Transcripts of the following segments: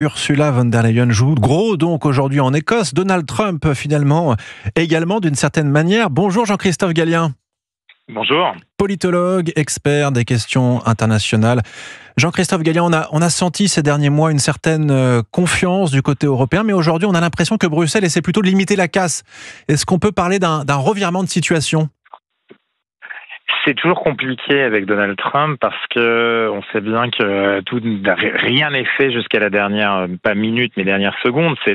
Ursula von der Leyen joue gros donc aujourd'hui en Écosse. Donald Trump finalement également d'une certaine manière. Bonjour Jean-Christophe Gallien. Bonjour. Politologue, expert des questions internationales. Jean-Christophe Gallien, on a senti ces derniers mois une certaine confiance du côté européen, mais aujourd'hui on a l'impression que Bruxelles essaie plutôt de limiter la casse. Est-ce qu'on peut parler d'un revirement de situation ? C'est toujours compliqué avec Donald Trump parce que on sait bien que rien n'est fait jusqu'à la dernière, pas minute, mais dernière seconde. C'est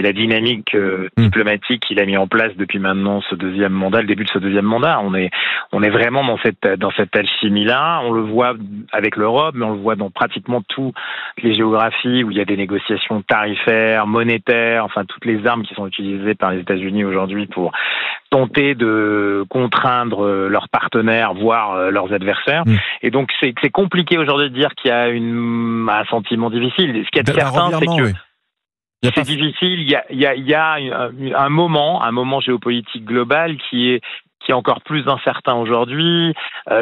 la dynamique diplomatique qu'il a mis en place depuis maintenant ce deuxième mandat, le début de ce deuxième mandat. On est vraiment dans cette alchimie-là. On le voit avec l'Europe, mais on le voit dans pratiquement toutes les géographies où il y a des négociations tarifaires, monétaires, enfin toutes les armes qui sont utilisées par les États-Unis aujourd'hui pour tenter de contraindre leurs partenaires, voire leurs adversaires. Et donc c'est compliqué aujourd'hui de dire qu'il y a un sentiment difficile. Ce qui est certain, c'est que c'est difficile. Il y a un moment géopolitique global qui est encore plus incertain aujourd'hui.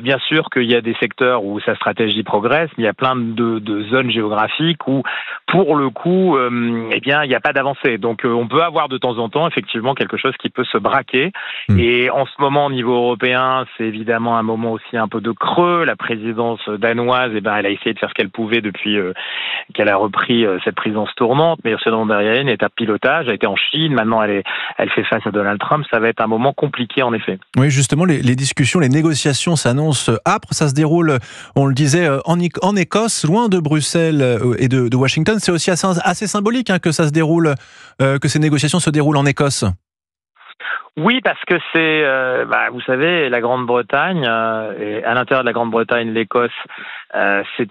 Bien sûr qu'il y a des secteurs où sa stratégie progresse, mais il y a plein de zones géographiques où, pour le coup, il n'y a pas d'avancée. Donc, on peut avoir de temps en temps, effectivement, quelque chose qui peut se braquer. Et en ce moment, au niveau européen, c'est évidemment un moment aussi un peu de creux. La présidence danoise, elle a essayé de faire ce qu'elle pouvait depuis qu'elle a repris cette présidence tournante. Mais Ursula von der Leyen est à pilotage, a été en Chine. Maintenant, elle fait face à Donald Trump. Ça va être un moment compliqué, en effet. Oui, justement, les discussions, les négociations s'annoncent âpres. Ça se déroule, on le disait, en Écosse, loin de Bruxelles et de Washington. C'est aussi assez symbolique que ça se déroule, que ces négociations se déroulent en Écosse. Oui, parce que c'est, vous savez, la Grande-Bretagne, et à l'intérieur de la Grande-Bretagne, l'Écosse, c'est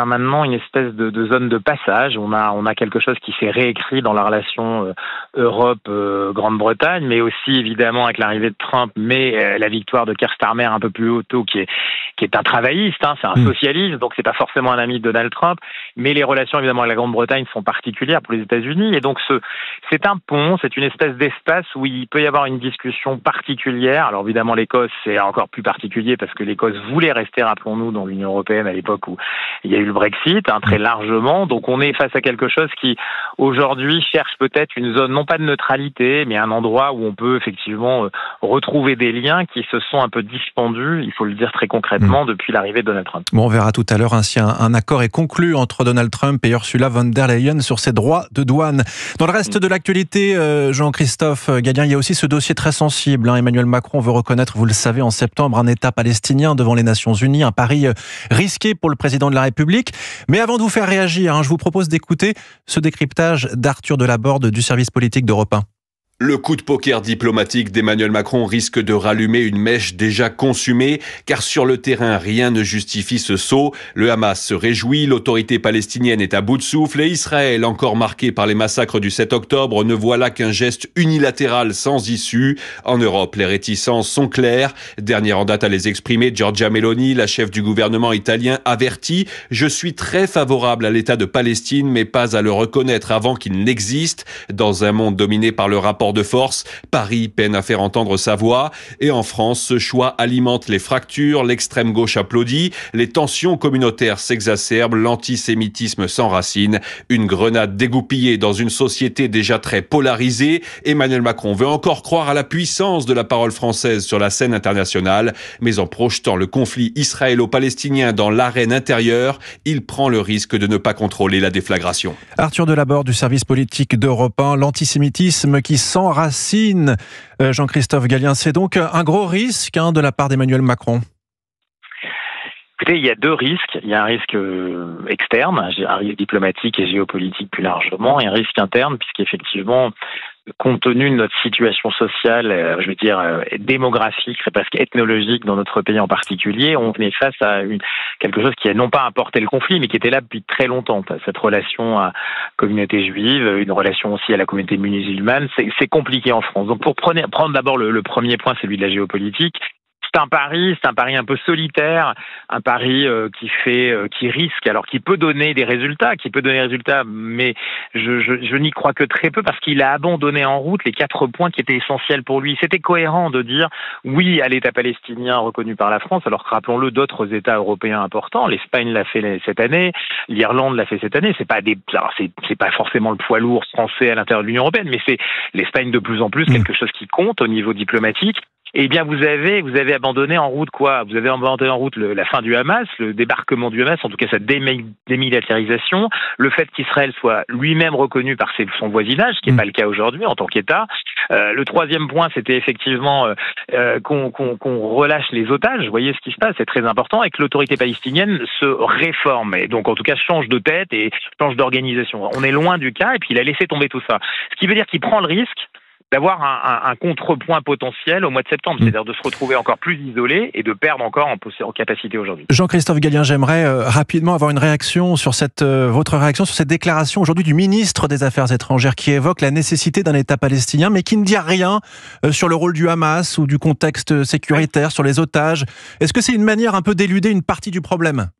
maintenant une espèce de zone de passage. On a quelque chose qui s'est réécrit dans la relation Europe-Grande-Bretagne, mais aussi évidemment avec l'arrivée de Trump, mais la victoire de Keir Starmer un peu plus tôt, qui est un travailliste, c'est un socialiste, donc c'est pas forcément un ami de Donald Trump, mais les relations évidemment avec la Grande-Bretagne sont particulières pour les États-Unis, et donc c'est un pont, c'est une espèce d'espace où il peut y avoir une discussion particulière. Alors évidemment l'Écosse c'est encore plus particulier parce que l'Écosse voulait rester, rappelons-nous, dans l'Union européenne à l'époque où il y a eu le Brexit, très largement. Donc on est face à quelque chose qui aujourd'hui cherche peut-être une zone non pas de neutralité, mais un endroit où on peut effectivement retrouver des liens qui se sont un peu dispendus, il faut le dire très concrètement, depuis l'arrivée de Donald Trump. Bon, on verra tout à l'heure si un accord est conclu entre Donald Trump et Ursula von der Leyen sur ses droits de douane. Dans le reste de l'actualité, Jean-Christophe Gallien, il y a aussi ce dossier très sensible. Emmanuel Macron veut reconnaître, vous le savez, en septembre, un État palestinien devant les Nations Unies, un pari risqué pour le président de la République. Mais avant de vous faire réagir, je vous propose d'écouter ce décryptage d'Arthur Delaborde du service politique d'Europe 1. Le coup de poker diplomatique d'Emmanuel Macron risque de rallumer une mèche déjà consumée, car sur le terrain, rien ne justifie ce saut. Le Hamas se réjouit, l'autorité palestinienne est à bout de souffle et Israël, encore marqué par les massacres du 7 octobre, ne voit là qu'un geste unilatéral sans issue. En Europe, les réticences sont claires. Dernière en date à les exprimer, Giorgia Meloni, la chef du gouvernement italien, avertit « Je suis très favorable à l'État de Palestine, mais pas à le reconnaître avant qu'il n'existe ». Dans un monde dominé par le rapport de force, Paris peine à faire entendre sa voix. Et en France, ce choix alimente les fractures, l'extrême gauche applaudit, les tensions communautaires s'exacerbent, l'antisémitisme s'enracine. Une grenade dégoupillée dans une société déjà très polarisée. Emmanuel Macron veut encore croire à la puissance de la parole française sur la scène internationale, mais en projetant le conflit israélo-palestinien dans l'arène intérieure, il prend le risque de ne pas contrôler la déflagration. Arthur Delaborde du service politique d'Europe 1, l'antisémitisme qui s'enracine. Jean-Christophe Gallien, c'est donc un gros risque de la part d'Emmanuel Macron. Écoutez, il y a deux risques. Il y a un risque externe, un risque diplomatique et géopolitique plus largement, et un risque interne, puisqu'effectivement, compte tenu de notre situation sociale, démographique, presque ethnologique dans notre pays en particulier, on est face à quelque chose qui n'a non pas apporté le conflit, mais qui était là depuis très longtemps. Cette relation à la communauté juive, une relation aussi à la communauté musulmane, c'est compliqué en France. Donc pour prendre d'abord le premier point, celui de la géopolitique, C'est un pari un peu solitaire, un pari qui risque, alors qui peut donner des résultats, mais je n'y crois que très peu parce qu'il a abandonné en route les 4 points qui étaient essentiels pour lui. C'était cohérent de dire oui à l'État palestinien reconnu par la France, alors que rappelons-le, d'autres États européens importants, l'Espagne l'a fait cette année, l'Irlande l'a fait cette année. C'est pas forcément le poids lourd français à l'intérieur de l'Union européenne, mais c'est l'Espagne de plus en plus quelque chose qui compte au niveau diplomatique. Eh bien, vous avez abandonné en route quoi? Vous avez abandonné en route la fin du Hamas, le débarquement du Hamas, en tout cas sa démilitarisation, le fait qu'Israël soit lui-même reconnu par son voisinage, ce qui n'est pas le cas aujourd'hui en tant qu'État. Le troisième point, c'était effectivement qu'on relâche les otages. Vous voyez ce qui se passe, c'est très important, et que l'autorité palestinienne se réforme, et donc en tout cas change de tête et change d'organisation. On est loin du cas, et puis il a laissé tomber tout ça. Ce qui veut dire qu'il prend le risque d'avoir un contrepoint potentiel au mois de septembre, c'est-à-dire de se retrouver encore plus isolé et de perdre encore en capacité aujourd'hui. Jean-Christophe Gallien, j'aimerais rapidement avoir une réaction sur votre réaction sur cette déclaration aujourd'hui du ministre des Affaires étrangères qui évoque la nécessité d'un État palestinien, mais qui ne dit rien sur le rôle du Hamas ou du contexte sécuritaire, sur les otages. Est-ce que c'est une manière un peu d'éluder une partie du problème ?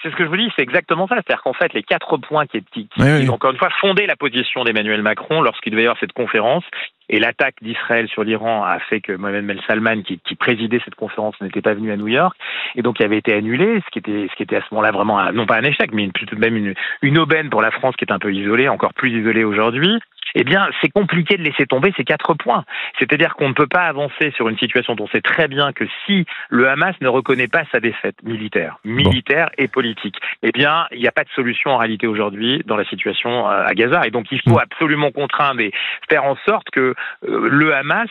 C'est ce que je vous dis, c'est exactement ça. C'est-à-dire qu'en fait, les 4 points qui encore une fois, fondaient la position d'Emmanuel Macron lorsqu'il devait y avoir cette conférence, et l'attaque d'Israël sur l'Iran a fait que Mohamed Ben Salman, qui présidait cette conférence, n'était pas venu à New York, et donc il avait été annulé, ce qui était à ce moment-là vraiment, non pas un échec, mais plutôt même une aubaine pour la France qui est un peu isolée, encore plus isolée aujourd'hui. Eh bien, c'est compliqué de laisser tomber ces 4 points. C'est-à-dire qu'on ne peut pas avancer sur une situation dont on sait très bien que si le Hamas ne reconnaît pas sa défaite militaire et politique, eh bien, il n'y a pas de solution en réalité aujourd'hui dans la situation à Gaza. Et donc, il faut absolument contraindre et faire en sorte que le Hamas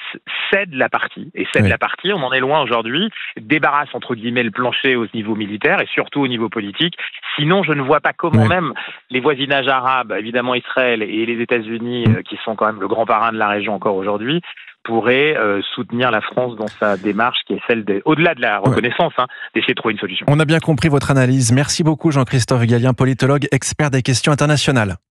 cède la partie. Et cède la partie, on en est loin aujourd'hui, débarrasse entre guillemets le plancher au niveau militaire et surtout au niveau politique. Sinon, je ne vois pas comment même les voisinages arabes, évidemment Israël et les États-Unis, qui sont quand même le grand parrain de la région encore aujourd'hui, pourraient soutenir la France dans sa démarche qui est celle au-delà de la reconnaissance, d'essayer de trouver une solution. On a bien compris votre analyse. Merci beaucoup Jean-Christophe Gallien, politologue, expert des questions internationales.